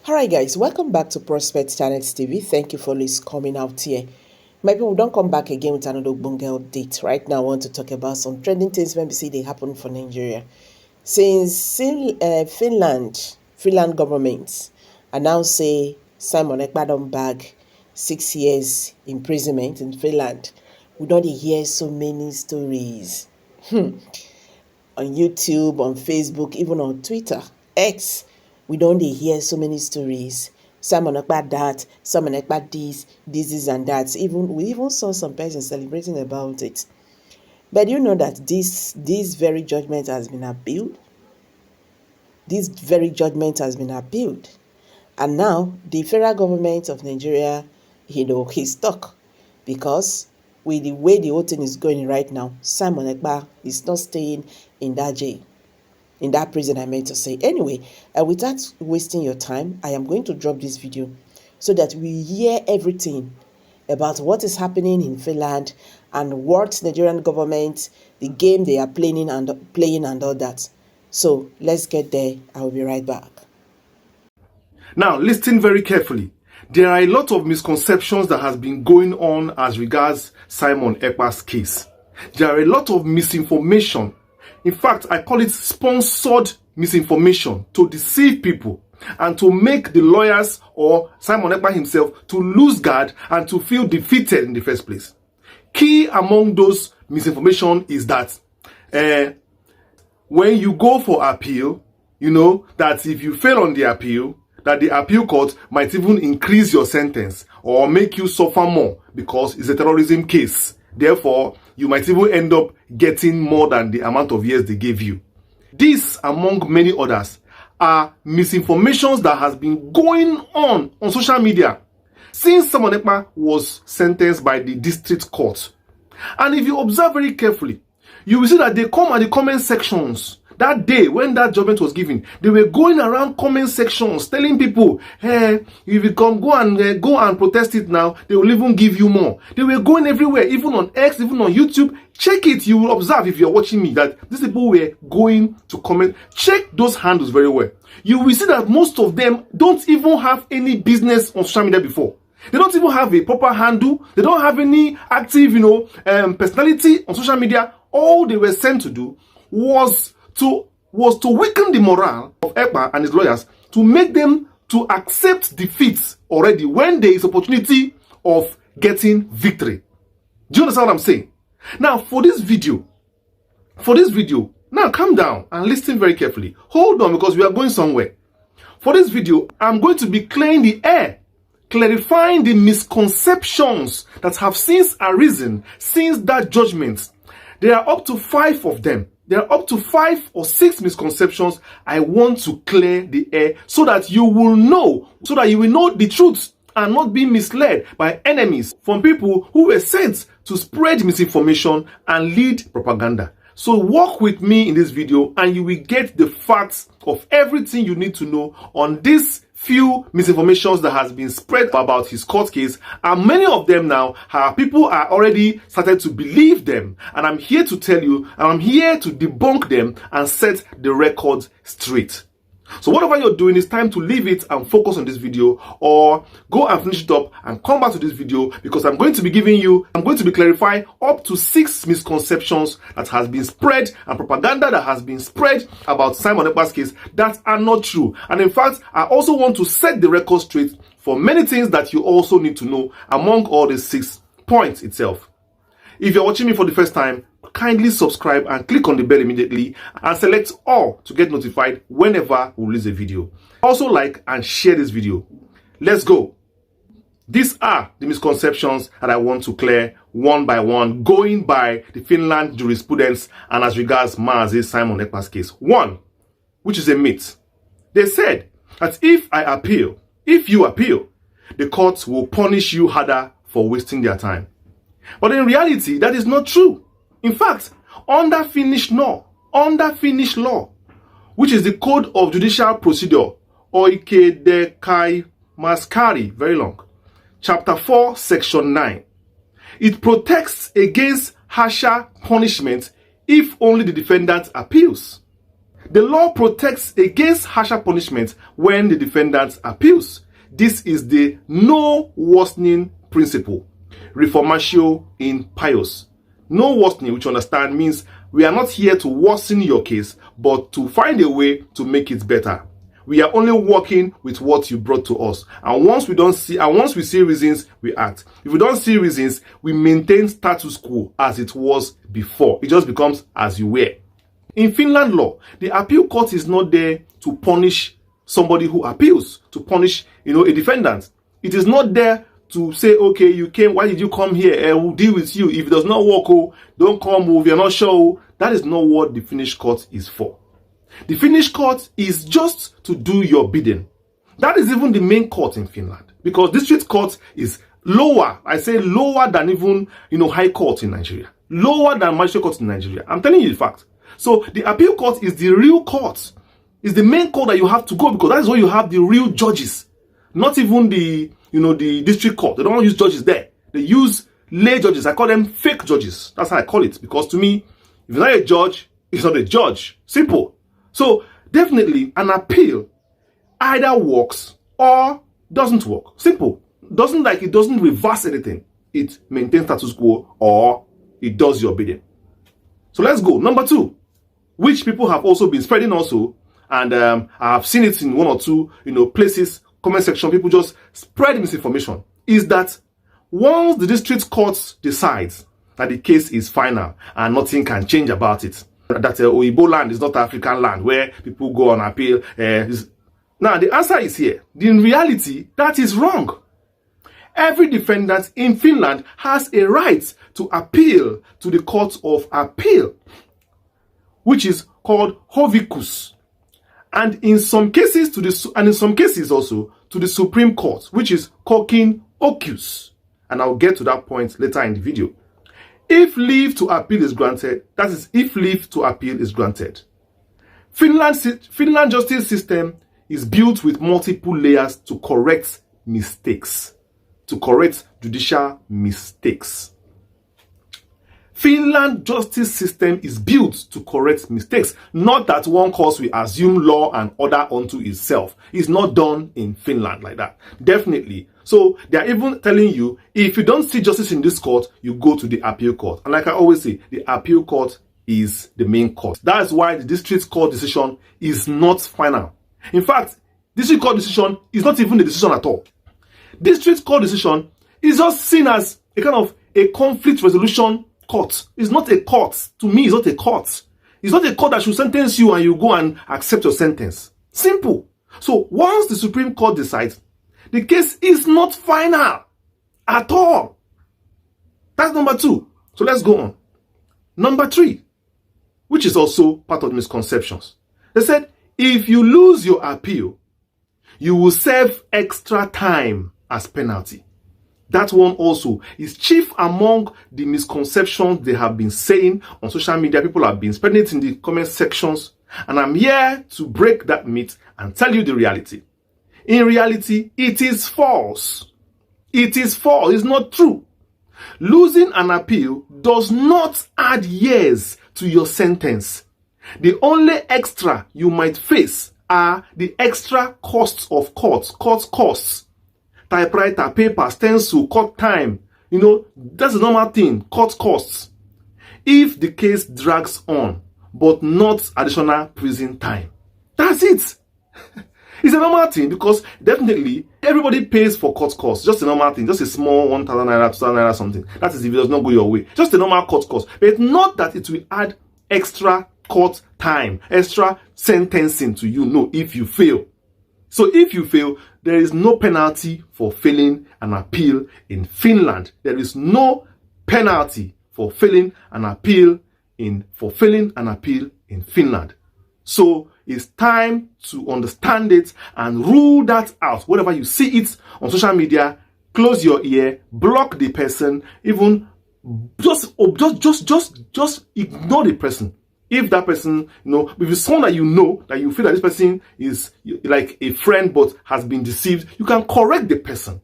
Alright guys, welcome back to Prospect Channels TV. Thank you for always coming out here. My people, don't come back again with another Bunga update. Right now I want to talk about some trending things when we see they happen for Nigeria. Since Finland government announced say Simon Ekpa don bag 6 years imprisonment in Finland, we don't hear so many stories on YouTube, on Facebook, even on Twitter, X. We don't hear so many stories. Simon Ekpa that, Simon Ekpa this and that. We even saw some persons celebrating about it. But you know that this very judgment has been appealed. This very judgment has been appealed. And now the federal government of Nigeria, is stuck. Because with the way the whole thing is going right now, Simon Ekpa is not staying in that jail. In that prison, I meant to say. Anyway, without wasting your time, I am going to drop this video so that we hear everything about what is happening in Finland and what Nigerian government, the game they are playing and all that. So let's get there. I will be right back. Now, listen very carefully. There are a lot of misconceptions that has been going on as regards Simon Ekpa's case. There are a lot of misinformation. In fact, I call it sponsored misinformation to deceive people and to make the lawyers or Simon Ekpa himself to lose guard and to feel defeated in the first place. Key among those misinformation is that when you go for appeal, you know that if you fail on the appeal, that the appeal court might even increase your sentence or make you suffer more because it's a terrorism case. Therefore, you might even end up getting more than the amount of years they gave you. This, among many others, are misinformations that has been going on social media since Simon Ekpa was sentenced by the district court. And if you observe very carefully, you will see that they come at the comment sections. That day when that judgment was given, they were going around comment sections telling people, hey, if you come, go and protest it now, they will even give you more. They were going everywhere, even on X, even on YouTube. Check it, you will observe if you're watching me that these people were going to comment. Check those handles very well. You will see that most of them don't even have any business on social media before. They don't even have a proper handle. They don't have any active, personality on social media. All they were sent to do was to weaken the morale of Ekpa and his lawyers, to make them to accept defeat already when there is opportunity of getting victory. Do you understand what I'm saying? Now, for this video, now calm down and listen very carefully. Hold on, because we are going somewhere. For this video, I'm going to be clearing the air, clarifying the misconceptions that have since arisen since that judgment. There are up to 5 of them. There are up to 5 or 6 misconceptions I want to clear the air so that you will know the truth and not be misled by enemies from people who were sent to spread misinformation and lead propaganda. So walk with me in this video and you will get the facts of everything you need to know on this few misinformations that has been spread about his court case, and many of them now people are already started to believe them, and I'm here to tell you, and I'm here to debunk them and set the record straight. So whatever you're doing, it's time to leave it and focus on this video, or go and finish it up and come back to this video, because I'm going to be clarifying up to 6 misconceptions that has been spread and propaganda that has been spread about Simon Ekpa's case that are not true. And in fact, I also want to set the record straight for many things that you also need to know among all the 6 points itself. If you're watching me for the first time, kindly subscribe and click on the bell immediately and select all to get notified whenever we release a video. Also like and share this video. Let's go. These are the misconceptions that I want to clear one by one, going by the Finland jurisprudence and as regards Mazi Simon Ekpa's case. 1, which is a myth. They said that if you appeal, the courts will punish you harder for wasting their time. But in reality, that is not true. In fact, under Finnish law, which is the Code of Judicial Procedure, Oikeudenkäymiskaari, very long, Chapter 4, Section 9, it protects against harsher punishment if only the defendant appeals. The law protects against harsher punishment when the defendant appeals. This is the no worsening principle. Reformatio in pious. No worsening, which you understand means we are not here to worsen your case, but to find a way to make it better. We are only working with what you brought to us. And once we see reasons, we act. If we don't see reasons, we maintain status quo as it was before. It just becomes as you were. In Finland law, the appeal court is not there to punish somebody who appeals, to punish, a defendant. It is not there to say, okay, you came, why did you come here? We'll deal with you. If it does not work, don't come, if you're not sure. That is not what the Finnish court is for. The Finnish court is just to do your bidding. That is even the main court in Finland, because district court is lower. I say lower than even, high court in Nigeria. Lower than magistrate court in Nigeria. I'm telling you the fact. So the appeal court is the real court. It's the main court that you have to go, because that is where you have the real judges. Not even the district court. They don't use judges there. They use lay judges. I call them fake judges. That's how I call it. Because to me, if you're not a judge, it's not a judge. Simple. So definitely an appeal either works or doesn't work. Simple. It doesn't reverse anything. It maintains status quo or it does your bidding. So let's go. Number 2, which people have also been spreading also, and I have seen it in one or two places, comment section, people just spread misinformation, is that once the district court decides that the case is final and nothing can change about it, that Oyibo land is not African land where people go on appeal. Now, the answer is here. In reality, that is wrong. Every defendant in Finland has a right to appeal to the Court of Appeal, which is called hovicus, and in some cases also to the Supreme Court, which is cokin ocus. And I'll get to that point later in the video. If leave to appeal is granted, that is, if leave to appeal is granted. Finland justice system is built with multiple layers to correct mistakes, to correct judicial mistakes. Finland justice system is built to correct mistakes. Not that one court will assume law and order unto itself. It's not done in Finland like that. Definitely. So they are even telling you, if you don't see justice in this court, you go to the appeal court. And like I always say, the appeal court is the main court. That's why the district court decision is not final. In fact, district court decision is not even the decision at all. District court decision is just seen as a kind of a conflict resolution court. It's not a court. To me, it's not a court. It's not a court that should sentence you and you go and accept your sentence. Simple. So once the Supreme Court decides, the case is not final at all. That's number 2. So let's go on. Number 3, which is also part of the misconceptions. They said, if you lose your appeal, you will serve extra time as penalty. That one also is chief among the misconceptions they have been saying on social media. People have been spreading it in the comment sections. And I'm here to break that myth and tell you the reality. In reality, it is false. It is false. It's not true. Losing an appeal does not add years to your sentence. The only extra you might face are the extra costs of court costs. Typewriter, paper, stencil, court time. That's a normal thing. Court costs. If the case drags on, but not additional prison time. That's it. It's a normal thing, because definitely everybody pays for court costs. Just a normal thing. Just a small 1,000 naira, 2,000 naira something. That is if it does not go your way. Just a normal court cost. But not that it will add extra court time, extra sentencing to you. No, if you fail. So if you fail, there is no penalty for failing an appeal in Finland. There is no penalty for failing an appeal in Finland. So it's time to understand it and rule that out. Whenever you see it on social media, close your ear, block the person, even just ignore the person. If that person, if it's someone that that you feel that this person is like a friend but has been deceived, you can correct the person.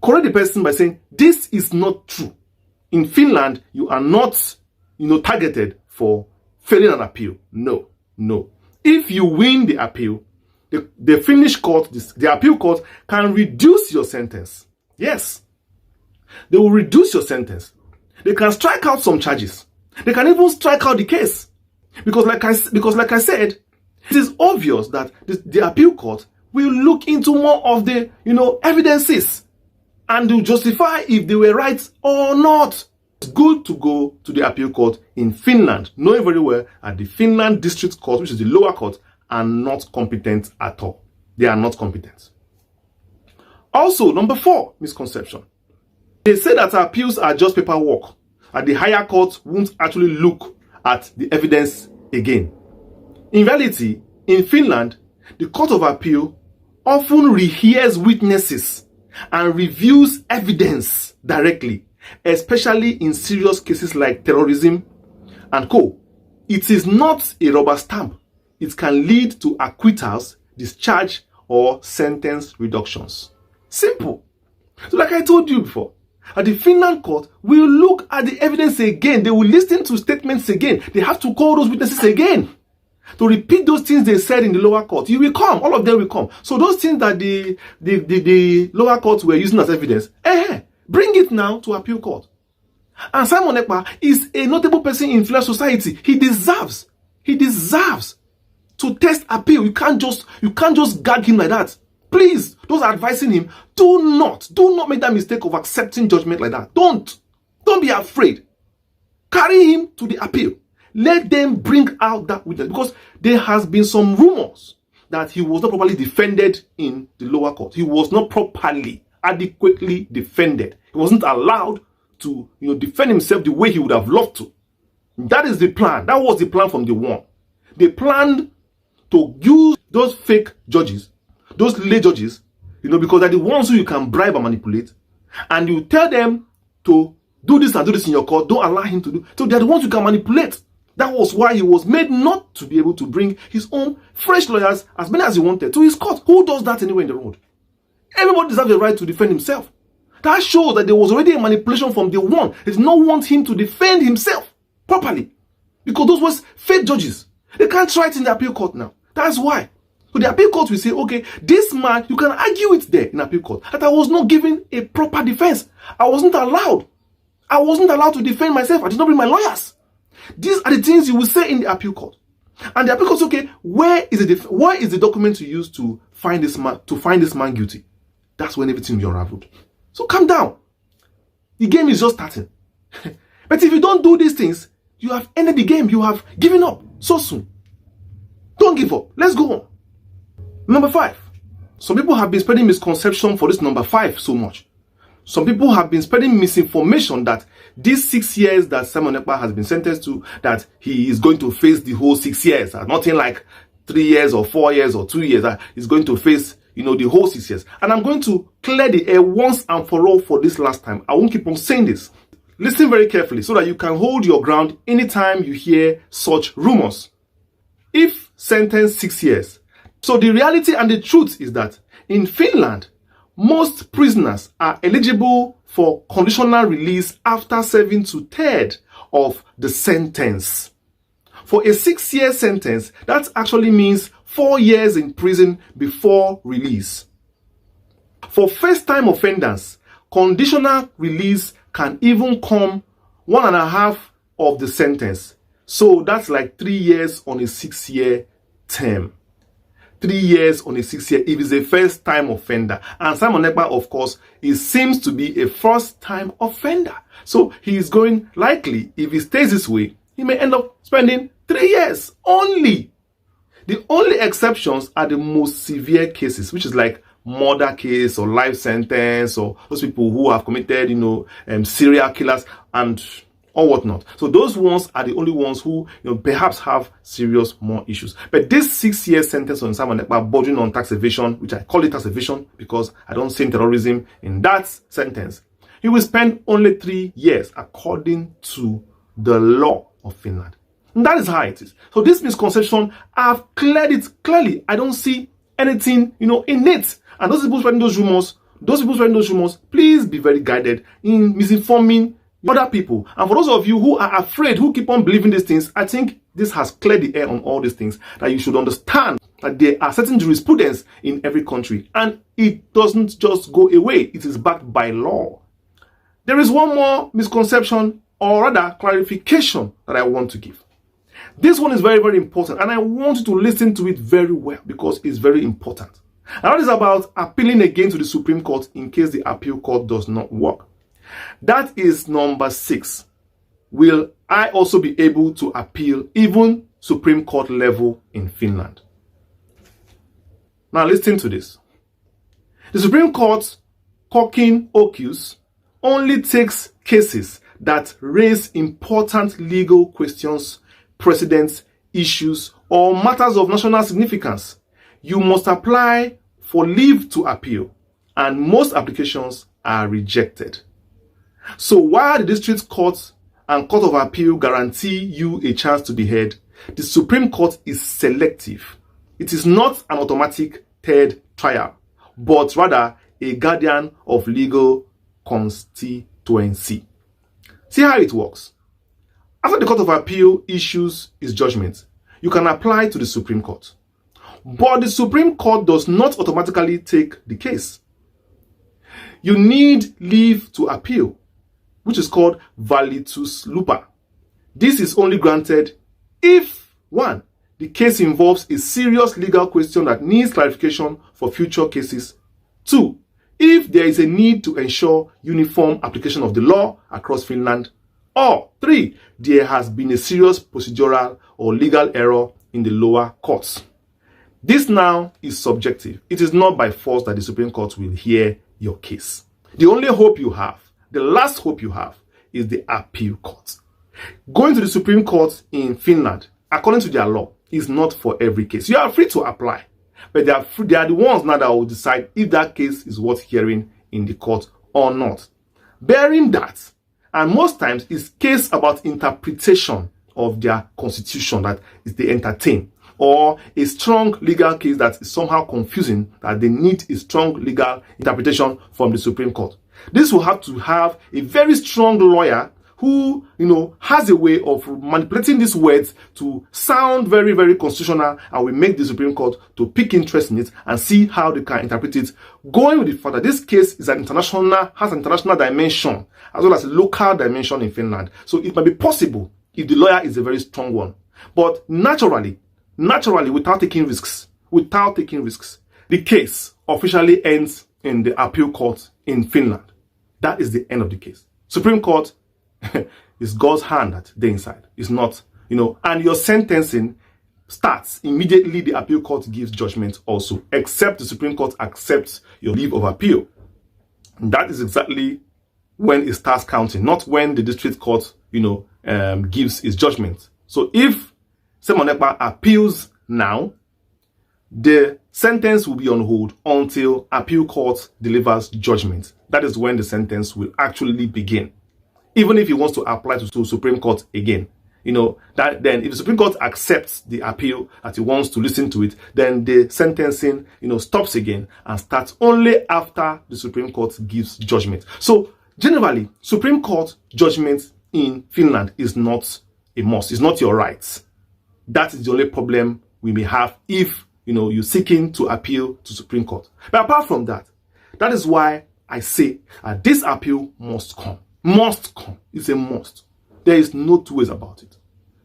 Correct the person by saying, this is not true. In Finland, you are not, targeted for failing an appeal. No. No. If you win the appeal, the Finnish court, the appeal court can reduce your sentence. Yes. They will reduce your sentence. They can strike out some charges. They can even strike out the case. Because like I said, it is obvious that the appeal court will look into more of the, evidences and will justify if they were right or not. It's good to go to the appeal court in Finland, knowing very well that the Finland district court, which is the lower court, are not competent at all. They are not competent. Also, number 4 misconception. They say that appeals are just paperwork, and the higher court won't actually look at the evidence again. In reality, in Finland, the Court of Appeal often rehears witnesses and reviews evidence directly, especially in serious cases like terrorism and co. It is not a rubber stamp. It can lead to acquittals, discharge, or sentence reductions. Simple. So like I told you before, at the Finland court will look at the evidence again. They will listen to statements again. They have to call those witnesses again to repeat those things they said in the lower court. You will come. All of them will come. So those things that the lower courts were using as evidence, bring it now to appeal court. And Simon Ekpa is a notable person in Finland society. He deserves to test appeal. You can't just gag him like that. Please, those advising him, do not make that mistake of accepting judgment like that. Don't be afraid. Carry him to the appeal. Let them bring out that witness, because there has been some rumors that he was not properly defended in the lower court. He was not properly, adequately defended. He wasn't allowed to, defend himself the way he would have loved to. That is the plan. That was the plan from the one. They planned to use those fake judges, those lay judges, because they're the ones who you can bribe and manipulate, and you tell them to do this and do this in your court. Don't allow him to do. So they're the ones you can manipulate. That was why he was made not to be able to bring his own fresh lawyers, as many as he wanted, to his court. Who does that anywhere in the world? Everybody deserves the right to defend himself. That shows that there was already a manipulation from the one. They did not want him to defend himself properly, because those were fake judges. They can't try it in the appeal court now. That's why. So the appeal court will say, okay, this man, you can argue it there in appeal court, that I was not given a proper defense. I wasn't allowed to defend myself. I did not bring my lawyers. These are the things you will say in the appeal court. And the appeal court says, okay, where is the document you used to find this man guilty? That's when everything will be unraveled. So calm down. The game is just starting. But if you don't do these things, you have ended the game. You have given up so soon. Don't give up. Let's go on. Number 5. Some people have been spreading misconception for this number 5 so much. Some people have been spreading misinformation that these 6 years that Simon Ekpa has been sentenced to, that he is going to face the whole 6 years. Nothing like 3 years or 4 years or 2 years. He's going to face, the whole 6 years. And I'm going to clear the air once and for all for this last time. I won't keep on saying this. Listen very carefully so that you can hold your ground anytime you hear such rumors. If sentenced 6 years. So the reality and the truth is that in Finland, most prisoners are eligible for conditional release after serving 2/3 of the sentence. For a 6-year sentence, that actually means 4 years in prison before release. For first-time offenders, conditional release can even come 1.5 of the sentence. So that's like 3 years on a 6-year term. 3 years on a 6-year if he's a first-time offender. And Simon Ekpa, of course, he seems to be a first-time offender. So he is going, likely, if he stays this way, he may end up spending 3 years only. The only exceptions are the most severe cases, which is like murder case or life sentence, or those people who have committed, serial killers and or whatnot. So those ones are the only ones who perhaps have serious more issues. But this 6-year sentence on Simon Ekpa bordering on tax evasion, which I call it tax evasion because I don't see terrorism in that sentence, he will spend only 3 years according to the law of Finland. And that is how it is. So this misconception, I've cleared it clearly. I don't see anything, in it. And those people spreading those rumors, please be very guided in misinforming other people. And for those of you who are afraid, who keep on believing these things, I think this has cleared the air on all these things, that you should understand that there are certain jurisprudence in every country, and it doesn't just go away. It is backed by law. There is one more misconception, or rather clarification, that I want to give. This one is very, very important, and I want you to listen to it very well because it's very important. And that is about appealing again to the Supreme Court in case the appeal court does not work. That is number 6. Will I also be able to appeal even Supreme Court level in Finland? Now listen to this. The Supreme Court, Korkin Okius, only takes cases that raise important legal questions, precedents, issues, or matters of national significance. You must apply for leave to appeal, and most applications are rejected. So while the district court and Court of Appeal guarantee you a chance to be heard, the Supreme Court is selective. It is not an automatic third trial, but rather a guardian of legal constituency. See how it works. After the Court of Appeal issues its judgment, you can apply to the Supreme Court. But the Supreme Court does not automatically take the case. You need leave to appeal, which is called valitus lupa. This is only granted if 1. The case involves a serious legal question that needs clarification for future cases. 2. If there is a need to ensure uniform application of the law across Finland. Or 3. There has been a serious procedural or legal error in the lower courts. This now is subjective. It is not by force that the Supreme Court will hear your case. The only hope you have, the last hope you have, is the appeal court. Going to the Supreme Court in Finland, according to their law, is not for every case. You are free to apply, but they are the ones now that will decide if that case is worth hearing in the court or not. Bearing that, and most times it's case about interpretation of their constitution that is they entertain, or a strong legal case that is somehow confusing, that they need a strong legal interpretation from the Supreme Court. This will have to have a very strong lawyer who, has a way of manipulating these words to sound very, very constitutional, and will make the Supreme Court to pick interest in it and see how they can interpret it. Going with the fact that this case is has an international dimension as well as a local dimension in Finland. So it might be possible if the lawyer is a very strong one. But naturally, without taking risks, the case officially ends in the appeal court in Finland. That is the end of the case. Supreme Court is God's hand at the inside. It's not, and your sentencing starts immediately the appeal court gives judgment also, except the Supreme Court accepts your leave of appeal. And that is exactly when it starts counting, not when the district court, gives its judgment. So if Simon Ekpa appeals now, the sentence will be on hold until appeal court delivers judgment. That is when the sentence will actually begin. Even if he wants to apply to Supreme Court again, that then if the Supreme Court accepts the appeal that he wants to listen to it, then the sentencing, stops again and starts only after the Supreme Court gives judgment. So generally, Supreme Court judgment in Finland is not a must. It's not your right. That is the only problem we may have if, you're seeking to appeal to Supreme Court. But apart from that, that is why I say this appeal must come. Must come. It's a must. There is no two ways about it.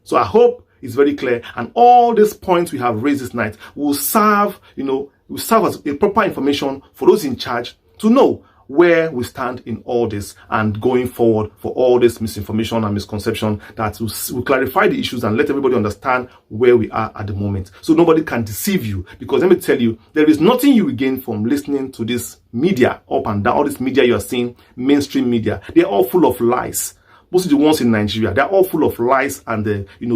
So I hope it's very clear, and all these points we have raised this night will serve, as a proper information for those in charge to know where we stand in all this and going forward for all this misinformation and misconception that will clarify the issues and let everybody understand where we are at the moment. So nobody can deceive you, because let me tell you, there is nothing you will gain from listening to this media up and down. All this media you are seeing, mainstream media, they're all full of lies. Most of the ones in Nigeria, they're all full of lies and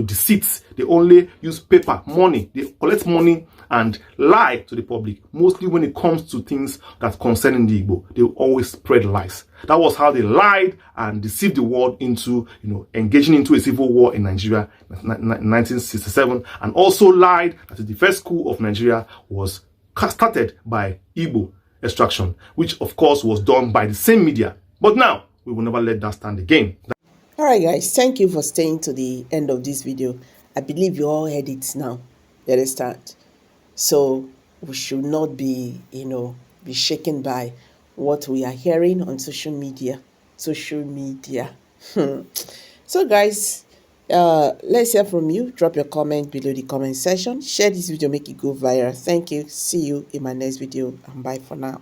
deceits. They only use paper, money. They collect money and lie to the public. Mostly when it comes to things that concern the Igbo, they always spread lies. That was how they lied and deceived the world into, engaging into a civil war in Nigeria in 1967, and also lied that the first coup of Nigeria was started by Igbo extraction, which of course was done by the same media. But now, we will never let that stand again. All right, guys, thank you for staying to the end of this video. I believe you all heard it now. You understand? So we should not be, be shaken by what we are hearing on social media. Social media. So guys, let's hear from you. Drop your comment below the comment section. Share this video, make it go viral. Thank you. See you in my next video, and bye for now.